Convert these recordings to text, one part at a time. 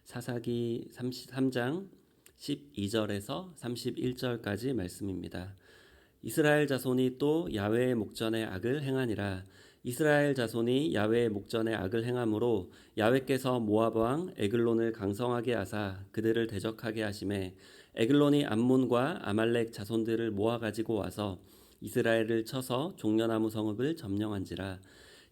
사사기 33장 12절에서 31절까지 말씀입니다. 이스라엘 자손이 또 야훼의 목전에 악을 행하니라. 이스라엘 자손이 야훼의 목전에 악을 행함으로 야훼께서 모압 왕 에글론을 강성하게 하사 그들을 대적하게 하심에 에글론이 암몬과 아말렉 자손들을 모아 가지고 와서 이스라엘을 쳐서 종려나무 성읍을 점령한지라.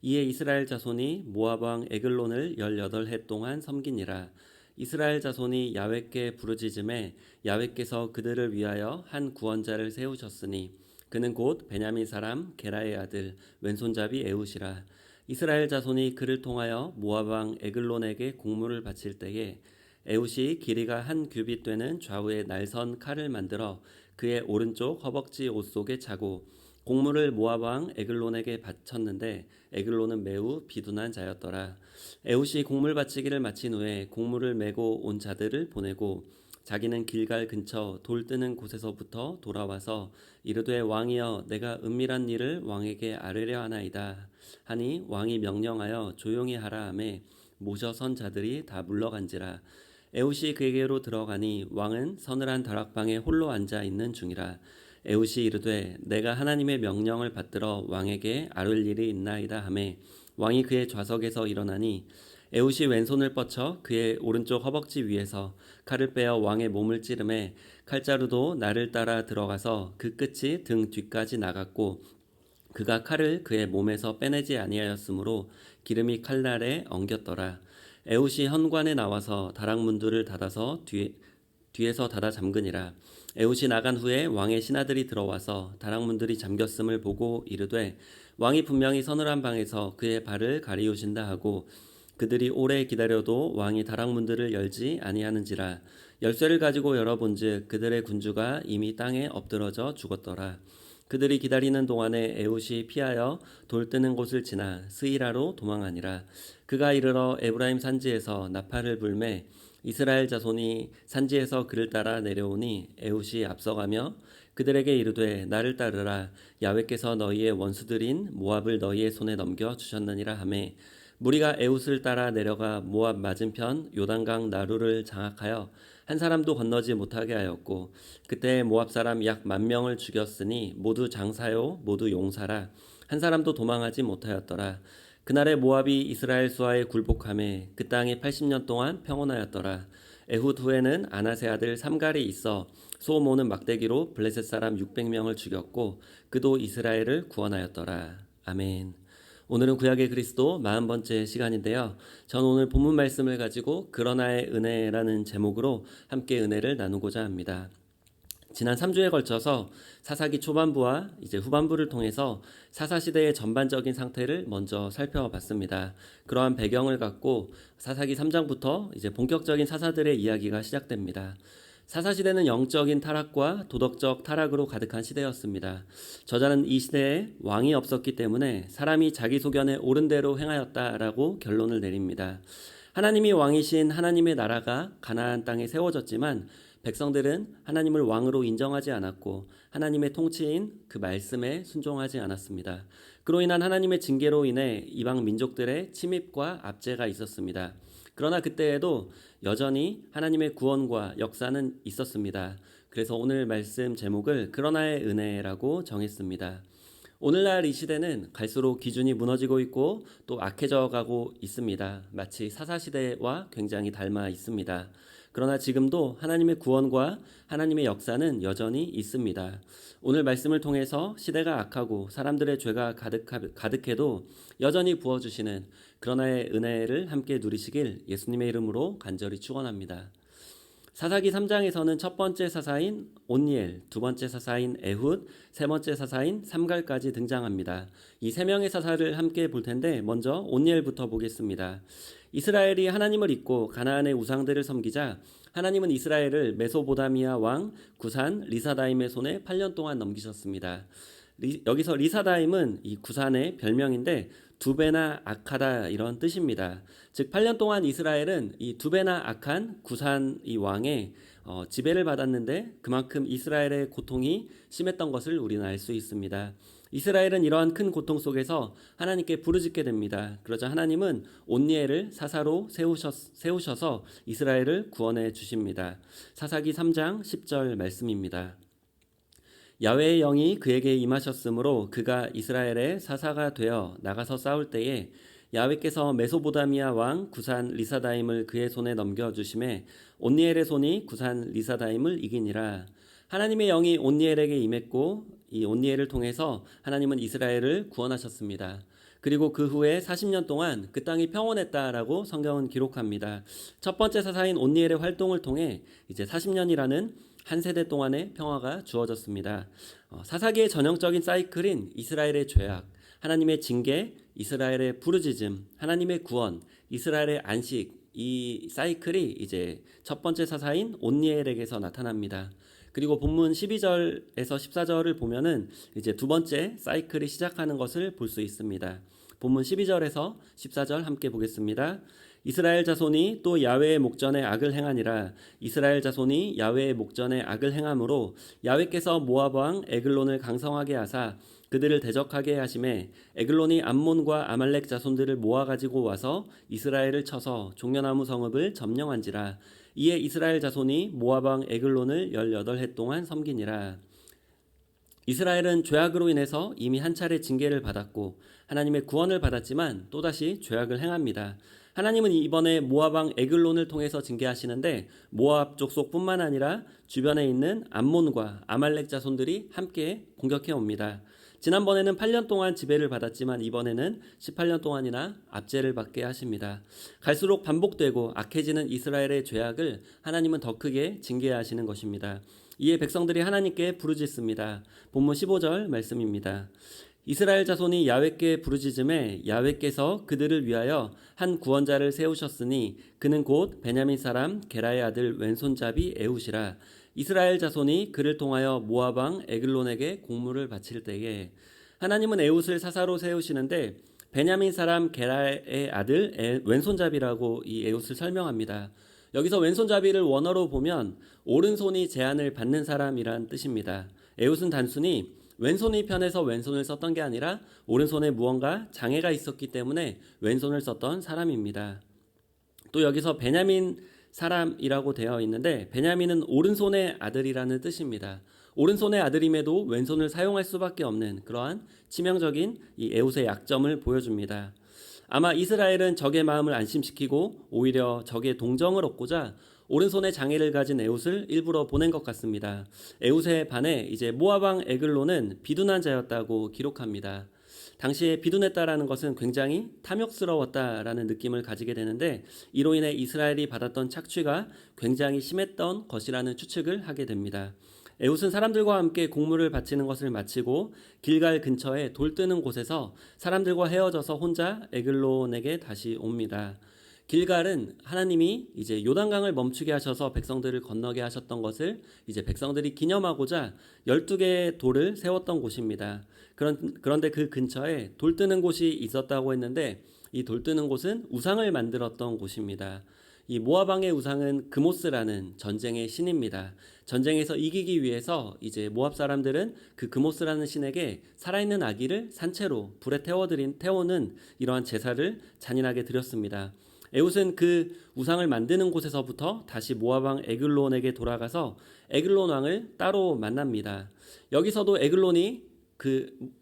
이에 이스라엘 자손이 모압 왕 에글론을 18해 동안 섬기니라. 이스라엘 자손이 야훼께 부르짖음에 야훼께서 그들을 위하여 한 구원자를 세우셨으니 그는 곧 베냐민 사람 게라의 아들 왼손잡이 에훗이라. 이스라엘 자손이 그를 통하여 모압 왕 에글론에게 공물을 바칠 때에 에훗이 길이가 한 규빗 되는 좌우에 날선 칼을 만들어 그의 오른쪽 허벅지 옷 속에 차고 공물을 모압 왕 에글론에게 바쳤는데 에글론은 매우 비둔한 자였더라. 에훗이 공물 바치기를 마친 후에 공물을 메고 온 자들을 보내고 자기는 길갈 근처 돌 뜨는 곳에서부터 돌아와서 이르되 왕이여 내가 은밀한 일을 왕에게 아뢰려 하나이다 하니 왕이 명령하여 조용히 하라 하매 모셔 선 자들이 다 물러간지라. 에훗이 그에게로 들어가니 왕은 서늘한 다락방에 홀로 앉아 있는 중이라. 에훗이 이르되 내가 하나님의 명령을 받들어 왕에게 아뢰 일이 있나이다 하매 왕이 그의 좌석에서 일어나니 에훗이 왼손을 뻗쳐 그의 오른쪽 허벅지 위에서 칼을 빼어 왕의 몸을 찌르매 칼자루도 날을 따라 들어가서 그 끝이 등 뒤까지 나갔고 그가 칼을 그의 몸에서 빼내지 아니하였으므로 기름이 칼날에 엉겼더라. 에훗이 현관에 나와서 다락문들을 닫아서 뒤에서 닫아 잠그니라. 에훗이 나간 후에 왕의 신하들이 들어와서 다락문들이 잠겼음을 보고 이르되 왕이 분명히 서늘한 방에서 그의 발을 가리우신다 하고 그들이 오래 기다려도 왕이 다락문들을 열지 아니하는지라. 열쇠를 가지고 열어본즉 그들의 군주가 이미 땅에 엎드러져 죽었더라. 그들이 기다리는 동안에 에훗이 피하여 돌 뜨는 곳을 지나 스이라로 도망하니라. 그가 이르러 에브라임 산지에서 나팔을 불매 이스라엘 자손이 산지에서 그를 따라 내려오니 에훗이 앞서가며 그들에게 이르되 나를 따르라. 야훼께서 너희의 원수들인 모압을 너희의 손에 넘겨 주셨느니라 하매 무리가 에훗을 따라 내려가 모압 맞은편 요단강 나루를 장악하여 한 사람도 건너지 못하게 하였고 그때 모압 사람 약 10,000명을 죽였으니 모두 장사요 모두 용사라. 한 사람도 도망하지 못하였더라. 그날에 모압이 이스라엘 수하에 굴복하매 그 땅이 80년 동안 평온하였더라. 에훗 후에는 아나세 아들 삼갈이 있어 소 모는 막대기로 블레셋 사람 600명을 죽였고 그도 이스라엘을 구원하였더라. 아멘. 오늘은 구약의 그리스도 40번째 시간인데요. 전 오늘 본문 말씀을 가지고 그러나의 은혜라는 제목으로 함께 은혜를 나누고자 합니다. 지난 3주에 걸쳐서 사사기 초반부와 이제 후반부를 통해서 사사시대의 전반적인 상태를 먼저 살펴봤습니다. 그러한 배경을 갖고 사사기 3장부터 이제 본격적인 사사들의 이야기가 시작됩니다. 사사시대는 영적인 타락과 도덕적 타락으로 가득한 시대였습니다. 저자는 이 시대에 왕이 없었기 때문에 사람이 자기 소견에 옳은 대로 행하였다라고 결론을 내립니다. 하나님이 왕이신 하나님의 나라가 가나안 땅에 세워졌지만 백성들은 하나님을 왕으로 인정하지 않았고 하나님의 통치인 그 말씀에 순종하지 않았습니다. 그로 인한 하나님의 징계로 인해 이방 민족들의 침입과 압제가 있었습니다. 그러나 그때에도 여전히 하나님의 구원과 역사는 있었습니다. 그래서 오늘 말씀 제목을 그러나의 은혜라고 정했습니다. 오늘날 이 시대는 갈수록 기준이 무너지고 있고 또 악해져 가고 있습니다. 마치 사사시대와 굉장히 닮아 있습니다. 그러나 지금도 하나님의 구원과 하나님의 역사는 여전히 있습니다. 오늘 말씀을 통해서 시대가 악하고 사람들의 죄가 가득해도 여전히 부어주시는 그러나의 은혜를 함께 누리시길 예수님의 이름으로 간절히 축원합니다. 사사기 3장에서는 첫 번째 사사인 온니엘, 두 번째 사사인 에훗, 세 번째 사사인 삼갈까지 등장합니다. 이 세 명의 사사를 함께 볼 텐데 먼저 온니엘부터 보겠습니다. 이스라엘이 하나님을 잊고 가나안의 우상들을 섬기자 하나님은 이스라엘을 메소보다미아 왕 구산 리사다임의 손에 8년 동안 넘기셨습니다. 여기서 리사다임은 이 구산의 별명인데 두 배나 악하다 이런 뜻입니다. 즉 8년 동안 이스라엘은 이 두 배나 악한 구산 이 왕의 지배를 받았는데 그만큼 이스라엘의 고통이 심했던 것을 우리는 알 수 있습니다. 이스라엘은 이러한 큰 고통 속에서 하나님께 부르짖게 됩니다. 그러자 하나님은 온니엘을 사사로 세우셔서 이스라엘을 구원해 주십니다. 사사기 3장 10절 말씀입니다. 야훼의 영이 그에게 임하셨으므로 그가 이스라엘의 사사가 되어 나가서 싸울 때에 야훼께서 메소보다미아 왕 구산 리사다임을 그의 손에 넘겨주심에 온니엘의 손이 구산 리사다임을 이기니라. 하나님의 영이 온니엘에게 임했고 이 온니엘을 통해서 하나님은 이스라엘을 구원하셨습니다. 그리고 그 후에 40년 동안 그 땅이 평온했다라고 성경은 기록합니다. 첫 번째 사사인 온니엘의 활동을 통해 이제 40년이라는 한 세대 동안의 평화가 주어졌습니다. 사사기의 전형적인 사이클인 이스라엘의 죄악, 하나님의 징계, 이스라엘의 부르짖음, 하나님의 구원, 이스라엘의 안식, 이 사이클이 이제 첫 번째 사사인 온니엘에게서 나타납니다. 그리고 본문 12절에서 14절을 보면은 이제 두 번째 사이클이 시작하는 것을 볼 수 있습니다. 본문 12절에서 14절 함께 보겠습니다. 이스라엘 자손이 또 야훼의 목전에 악을 행하니라. 이스라엘 자손이 야훼의 목전에 악을 행함으로 야훼께서 모압 왕 에글론을 강성하게 하사 그들을 대적하게 하심에 에글론이 암몬과 아말렉 자손들을 모아 가지고 와서 이스라엘을 쳐서 종려나무 성읍을 점령한지라. 이에 이스라엘 자손이 모압 왕 에글론을 18해 동안 섬기니라. 이스라엘은 죄악으로 인해서 이미 한 차례 징계를 받았고 하나님의 구원을 받았지만 또다시 죄악을 행합니다. 하나님은 이번에 모압 왕 에글론을 통해서 징계하시는데 모압 족속뿐만 아니라 주변에 있는 암몬과 아말렉 자손들이 함께 공격해 옵니다. 지난번에는 8년 동안 지배를 받았지만 이번에는 18년 동안이나 압제를 받게 하십니다. 갈수록 반복되고 악해지는 이스라엘의 죄악을 하나님은 더 크게 징계하시는 것입니다. 이에 백성들이 하나님께 부르짖습니다. 본문 15절 말씀입니다. 이스라엘 자손이 야훼께 부르짖음에 야훼께서 그들을 위하여 한 구원자를 세우셨으니 그는 곧 베냐민 사람 게라의 아들 왼손잡이 에훗이라. 이스라엘 자손이 그를 통하여 모압 왕 에글론에게 공물을 바칠 때에 하나님은 에훗을 사사로 세우시는데 베냐민 사람 게라의 아들 왼손잡이라고 이 에훗을 설명합니다. 여기서 왼손잡이를 원어로 보면 오른손이 제한을 받는 사람이란 뜻입니다. 에훗은 단순히 왼손이 편해서 왼손을 썼던 게 아니라 오른손에 무언가 장애가 있었기 때문에 왼손을 썼던 사람입니다. 또 여기서 베냐민 사람이라고 되어 있는데 베냐민은 오른손의 아들이라는 뜻입니다. 오른손의 아들임에도 왼손을 사용할 수밖에 없는 그러한 치명적인 이 에훗의 약점을 보여줍니다. 아마 이스라엘은 적의 마음을 안심시키고 오히려 적의 동정을 얻고자 오른손에 장애를 가진 에훗을 일부러 보낸 것 같습니다. 에훗에 반해 이제 모압 왕 에글론은 비둔한 자였다고 기록합니다. 당시에 비둔했다라는 것은 굉장히 탐욕스러웠다라는 느낌을 가지게 되는데 이로 인해 이스라엘이 받았던 착취가 굉장히 심했던 것이라는 추측을 하게 됩니다. 에훗은 사람들과 함께 공물을 바치는 것을 마치고 길갈 근처에 돌 뜨는 곳에서 사람들과 헤어져서 혼자 에글론에게 다시 옵니다. 길갈은 하나님이 이제 요단강을 멈추게 하셔서 백성들을 건너게 하셨던 것을 이제 백성들이 기념하고자 12개의 돌을 세웠던 곳입니다. 그런데 그 근처에 돌 뜨는 곳이 있었다고 했는데 이 돌 뜨는 곳은 우상을 만들었던 곳입니다. 이 모압 왕의 우상은 그모스라는 전쟁의 신입니다. 전쟁에서 이기기 위해서 이제 모압 사람들은 그 그모스라는 신에게 살아있는 아기를 산채로 불에 태우는 이러한 제사를 잔인하게 드렸습니다. 에훗은 그 우상을 만드는 곳에서부터 다시 모압 왕 에글론에게 돌아가서 에글론 왕을 따로 만납니다. 여기서도 에글론이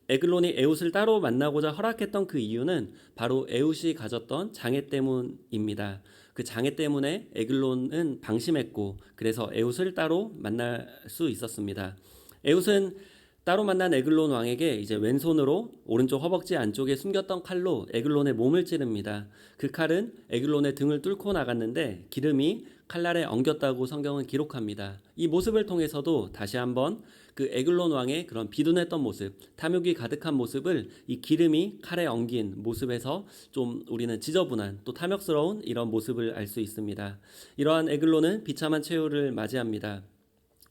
에훗을 따로 만나고자 허락했던 그 이유는 바로 에훗이 가졌던 장애 때문입니다. 그 장애 때문에 에글론은 방심했고 그래서 에훗을 따로 만날 수 있었습니다. 에훗은 따로 만난 에글론 왕에게 이제 왼손으로 오른쪽 허벅지 안쪽에 숨겼던 칼로 에글론의 몸을 찌릅니다. 그 칼은 에글론의 등을 뚫고 나갔는데 기름이 칼날에 엉겼다고 성경은 기록합니다. 이 모습을 통해서도 다시 한번 그 에글론 왕의 그런 비둔했던 모습, 탐욕이 가득한 모습을 이 기름이 칼에 엉긴 모습에서 좀 우리는 지저분한 또 탐욕스러운 이런 모습을 알 수 있습니다. 이러한 에글론은 비참한 최후를 맞이합니다.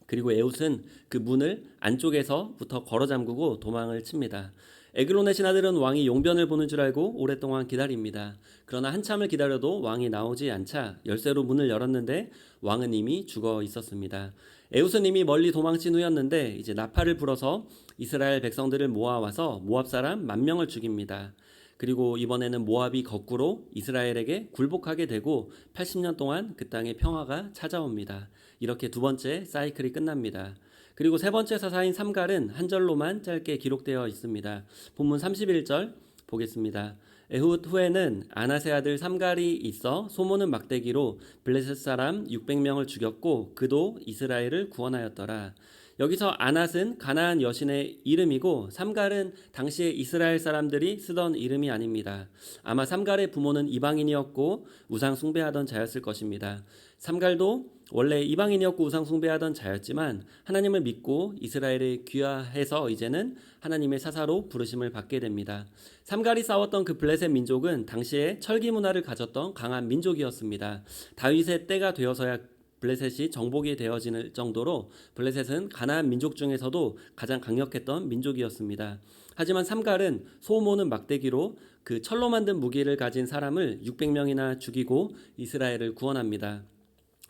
그리고 에훗은 그 문을 안쪽에서부터 걸어 잠그고 도망을 칩니다. 에글론의 신하들은 왕이 용변을 보는 줄 알고 오랫동안 기다립니다. 그러나 한참을 기다려도 왕이 나오지 않자 열쇠로 문을 열었는데 왕은 이미 죽어 있었습니다. 에훗은 이미 멀리 도망친 후였는데 이제 나팔을 불어서 이스라엘 백성들을 모아와서 모압 사람 10,000명을 죽입니다. 그리고 이번에는 모압이 거꾸로 이스라엘에게 굴복하게 되고 80년 동안 그 땅에 평화가 찾아옵니다. 이렇게 두 번째 사이클이 끝납니다. 그리고 세 번째 사사인 삼갈은 한 절로만 짧게 기록되어 있습니다. 본문 31절 보겠습니다. 에훗 후에는 아낫의 아들 삼갈이 있어 소모는 막대기로 블레셋 사람 600명을 죽였고 그도 이스라엘을 구원하였더라. 여기서 아낫은 가나안 여신의 이름이고 삼갈은 당시에 이스라엘 사람들이 쓰던 이름이 아닙니다. 아마 삼갈의 부모는 이방인이었고 우상 숭배하던 자였을 것입니다. 삼갈도 원래 이방인이었고 우상 숭배하던 자였지만 하나님을 믿고 이스라엘에 귀화해서 이제는 하나님의 사사로 부르심을 받게 됩니다. 삼갈이 싸웠던 그 블레셋 민족은 당시에 철기 문화를 가졌던 강한 민족이었습니다. 다윗의 때가 되어서야 블레셋이 정복이 되어질 정도로 블레셋은 가나안 민족 중에서도 가장 강력했던 민족이었습니다. 하지만 삼갈은 소 모는 막대기로 그 철로 만든 무기를 가진 사람을 600명이나 죽이고 이스라엘을 구원합니다.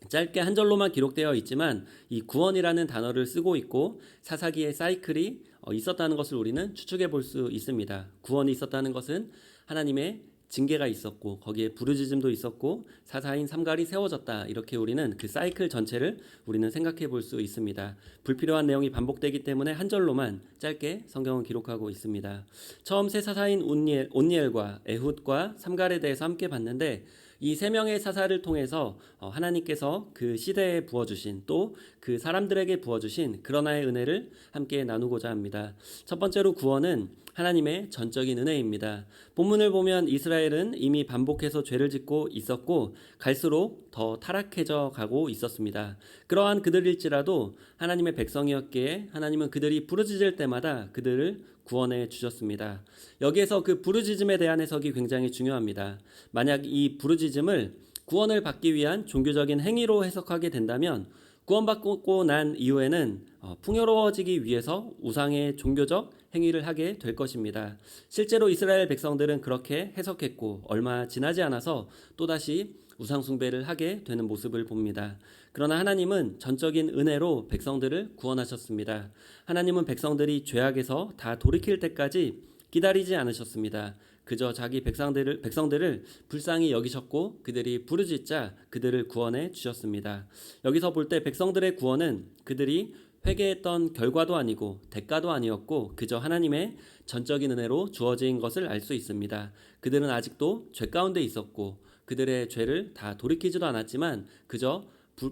짧게 한 절로만 기록되어 있지만 이 구원이라는 단어를 쓰고 있고 사사기의 사이클이 있었다는 것을 우리는 추측해 볼 수 있습니다. 구원이 있었다는 것은 하나님의 징계가 있었고 거기에 부르짖음도 있었고 사사인 삼갈이 세워졌다. 이렇게 우리는 그 사이클 전체를 우리는 생각해 볼 수 있습니다. 불필요한 내용이 반복되기 때문에 한 절로만 짧게 성경은 기록하고 있습니다. 처음 세 사사인 온니엘과 에훗과 삼갈에 대해서 함께 봤는데 이 세 명의 사사를 통해서 하나님께서 그 시대에 부어주신 또 그 사람들에게 부어주신 그런 하나의 은혜를 함께 나누고자 합니다. 첫 번째로 구원은 하나님의 전적인 은혜입니다. 본문을 보면 이스라엘은 이미 반복해서 죄를 짓고 있었고 갈수록 더 타락해져 가고 있었습니다. 그러한 그들일지라도 하나님의 백성이었기에 하나님은 그들이 부르짖을 때마다 그들을 구원해 주셨습니다. 여기에서 그 부르짖음에 대한 해석이 굉장히 중요합니다. 만약 이 부르짖음을 구원을 받기 위한 종교적인 행위로 해석하게 된다면 구원받고 난 이후에는 풍요로워지기 위해서 우상의 종교적 행위를 하게 될 것입니다. 실제로 이스라엘 백성들은 그렇게 해석했고 얼마 지나지 않아서 또다시 우상 숭배를 하게 되는 모습을 봅니다. 그러나 하나님은 전적인 은혜로 백성들을 구원하셨습니다. 하나님은 백성들이 죄악에서 다 돌이킬 때까지 기다리지 않으셨습니다. 그저 자기 백성들을 불쌍히 여기셨고 그들이 부르짖자 그들을 구원해 주셨습니다. 여기서 볼 때 백성들의 구원은 그들이 회개했던 결과도 아니고 대가도 아니었고 그저 하나님의 전적인 은혜로 주어진 것을 알 수 있습니다. 그들은 아직도 죄 가운데 있었고 그들의 죄를 다 돌이키지도 않았지만 그저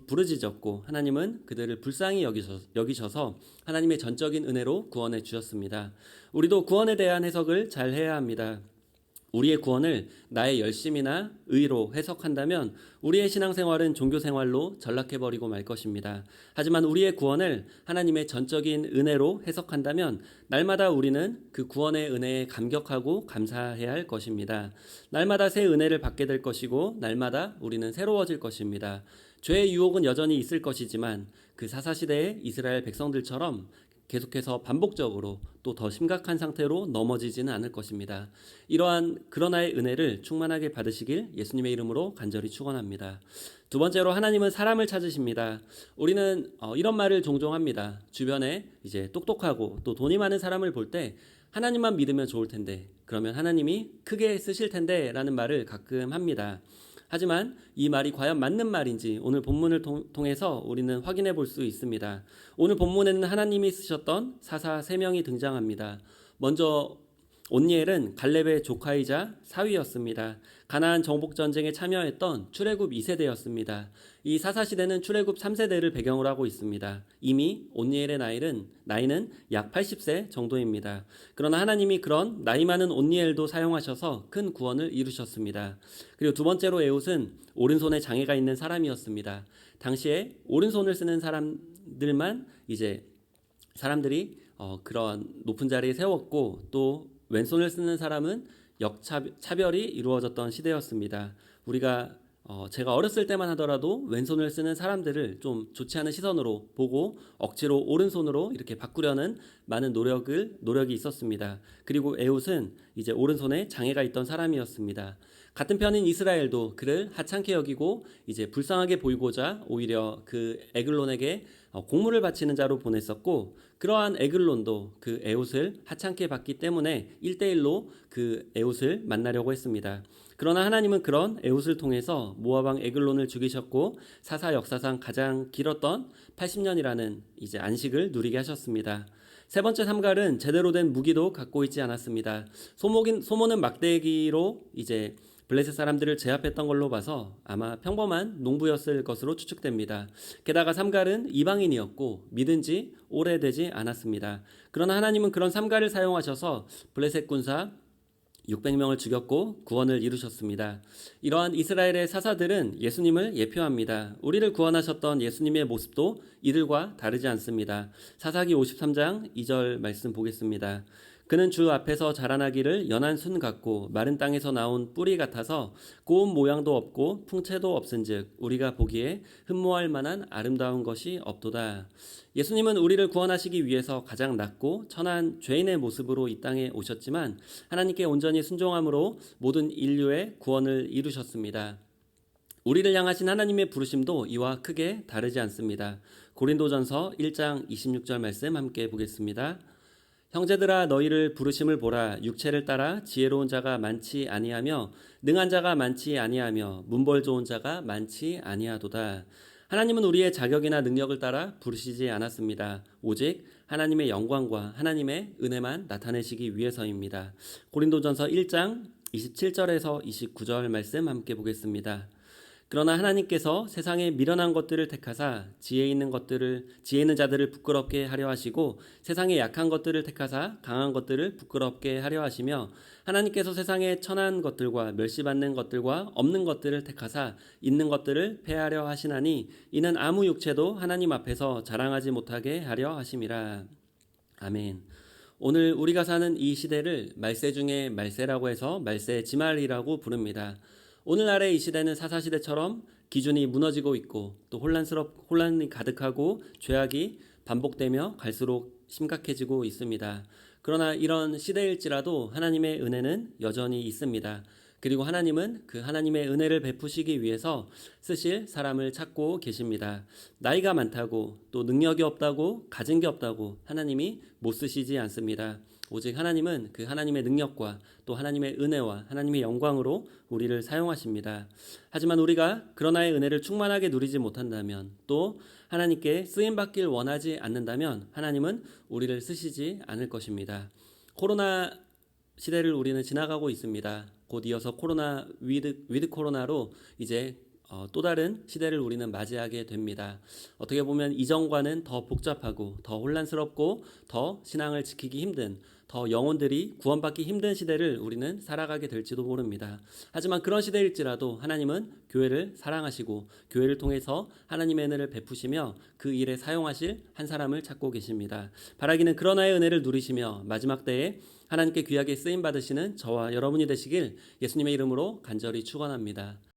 부르짖었고 하나님은 그들을 불쌍히 여기셔서 하나님의 전적인 은혜로 구원해 주셨습니다. 우리도 구원에 대한 해석을 잘 해야 합니다. 우리의 구원을 나의 열심이나 의로 해석한다면 우리의 신앙생활은 종교생활로 전락해버리고 말 것입니다. 하지만 우리의 구원을 하나님의 전적인 은혜로 해석한다면 날마다 우리는 그 구원의 은혜에 감격하고 감사해야 할 것입니다. 날마다 새 은혜를 받게 될 것이고 날마다 우리는 새로워질 것입니다. 죄의 유혹은 여전히 있을 것이지만 그 사사시대의 이스라엘 백성들처럼 계속해서 반복적으로 또 더 심각한 상태로 넘어지지는 않을 것입니다. 이러한 그러나의 은혜를 충만하게 받으시길 예수님의 이름으로 간절히 축원합니다. 두 번째로 하나님은 사람을 찾으십니다. 우리는 이런 말을 종종 합니다. 주변에 이제 똑똑하고 또 돈이 많은 사람을 볼 때 하나님만 믿으면 좋을 텐데 그러면 하나님이 크게 쓰실 텐데 라는 말을 가끔 합니다. 하지만 이 말이 과연 맞는 말인지 오늘 본문을 통해서 우리는 확인해 볼 수 있습니다. 오늘 본문에는 하나님이 쓰셨던 사사 3명이 등장합니다. 먼저 온니엘은 갈렙의 조카이자 사위였습니다. 가나안 정복 전쟁에 참여했던 출애굽 2세대였습니다. 이 사사시대는 출애굽 3세대를 배경으로 하고 있습니다. 이미 온니엘의 나이는 약 80세 정도입니다. 그러나 하나님이 그런 나이 많은 온니엘도 사용하셔서 큰 구원을 이루셨습니다. 그리고 두 번째로 에훗은 오른손에 장애가 있는 사람이었습니다. 당시에 오른손을 쓰는 사람들만 이제 사람들이 그런 높은 자리에 세웠고 또 왼손을 쓰는 사람은 역차별이 이루어졌던 시대였습니다. 우리가 제가 어렸을 때만 하더라도 왼손을 쓰는 사람들을 좀 좋지 않은 시선으로 보고 억지로 오른손으로 이렇게 바꾸려는 많은 노력이 있었습니다. 그리고 에훗은 이제 오른손에 장애가 있던 사람이었습니다. 같은 편인 이스라엘도 그를 하찮게 여기고 이제 불쌍하게 보이고자 오히려 그 에글론에게 공물을 바치는 자로 보냈었고, 그러한 에글론도 그 에훗을 하찮게 봤기 때문에 1대1로 그 에훗을 만나려고 했습니다. 그러나 하나님은 그런 에훗을 통해서 모압 왕 에글론을 죽이셨고 사사 역사상 가장 길었던 80년이라는 이제 안식을 누리게 하셨습니다. 세 번째 삼갈은 제대로 된 무기도 갖고 있지 않았습니다. 소모는 막대기로 이제 블레셋 사람들을 제압했던 걸로 봐서 아마 평범한 농부였을 것으로 추측됩니다. 게다가 삼갈은 이방인이었고 믿은 지 오래되지 않았습니다. 그러나 하나님은 그런 삼갈을 사용하셔서 블레셋 군사 600명을 죽였고 구원을 이루셨습니다. 이러한 이스라엘의 사사들은 예수님을 예표합니다. 우리를 구원하셨던 예수님의 모습도 이들과 다르지 않습니다. 사사기 53장 2절 말씀 보겠습니다. 그는 주 앞에서 자라나기를 연한 순 같고 마른 땅에서 나온 뿌리 같아서 고운 모양도 없고 풍채도 없은즉 우리가 보기에 흠모할 만한 아름다운 것이 없도다. 예수님은 우리를 구원하시기 위해서 가장 낮고 천한 죄인의 모습으로 이 땅에 오셨지만 하나님께 온전히 순종함으로 모든 인류의 구원을 이루셨습니다. 우리를 향하신 하나님의 부르심도 이와 크게 다르지 않습니다. 고린도전서 1장 26절 말씀 함께 보겠습니다. 형제들아 너희를 부르심을 보라. 육체를 따라 지혜로운 자가 많지 아니하며 능한 자가 많지 아니하며 문벌 좋은 자가 많지 아니하도다. 하나님은 우리의 자격이나 능력을 따라 부르시지 않았습니다. 오직 하나님의 영광과 하나님의 은혜만 나타내시기 위해서입니다. 고린도전서 1장 27절에서 29절 말씀 함께 보겠습니다. 그러나 하나님께서 세상에 미련한 것들을 택하사 지혜 있는 자들을 부끄럽게 하려 하시고 세상에 약한 것들을 택하사 강한 것들을 부끄럽게 하려 하시며 하나님께서 세상에 천한 것들과 멸시받는 것들과 없는 것들을 택하사 있는 것들을 폐하려 하시나니 이는 아무 육체도 하나님 앞에서 자랑하지 못하게 하려 하심이라. 아멘. 오늘 우리가 사는 이 시대를 말세 중에 말세라고 해서 말세 지말이라고 부릅니다. 오늘날의 이 시대는 사사시대처럼 기준이 무너지고 있고 또 혼란이 가득하고 죄악이 반복되며 갈수록 심각해지고 있습니다. 그러나 이런 시대일지라도 하나님의 은혜는 여전히 있습니다. 그리고 하나님은 그 하나님의 은혜를 베푸시기 위해서 쓰실 사람을 찾고 계십니다. 나이가 많다고 또 능력이 없다고 가진 게 없다고 하나님이 못 쓰시지 않습니다. 오직 하나님은 그 하나님의 능력과 또 하나님의 은혜와 하나님의 영광으로 우리를 사용하십니다. 하지만 우리가 그러나의 은혜를 충만하게 누리지 못한다면 또 하나님께 쓰임받길 원하지 않는다면 하나님은 우리를 쓰시지 않을 것입니다. 코로나 시대를 우리는 지나가고 있습니다. 곧 이어서 위드 코로나로 이제 또 다른 시대를 우리는 맞이하게 됩니다. 어떻게 보면 이전과는 더 복잡하고 더 혼란스럽고 더 신앙을 지키기 힘든 더 영혼들이 구원받기 힘든 시대를 우리는 살아가게 될지도 모릅니다. 하지만 그런 시대일지라도 하나님은 교회를 사랑하시고 교회를 통해서 하나님의 은혜를 베푸시며 그 일에 사용하실 한 사람을 찾고 계십니다. 바라기는 그러나의 은혜를 누리시며 마지막 때에 하나님께 귀하게 쓰임받으시는 저와 여러분이 되시길 예수님의 이름으로 간절히 축원합니다.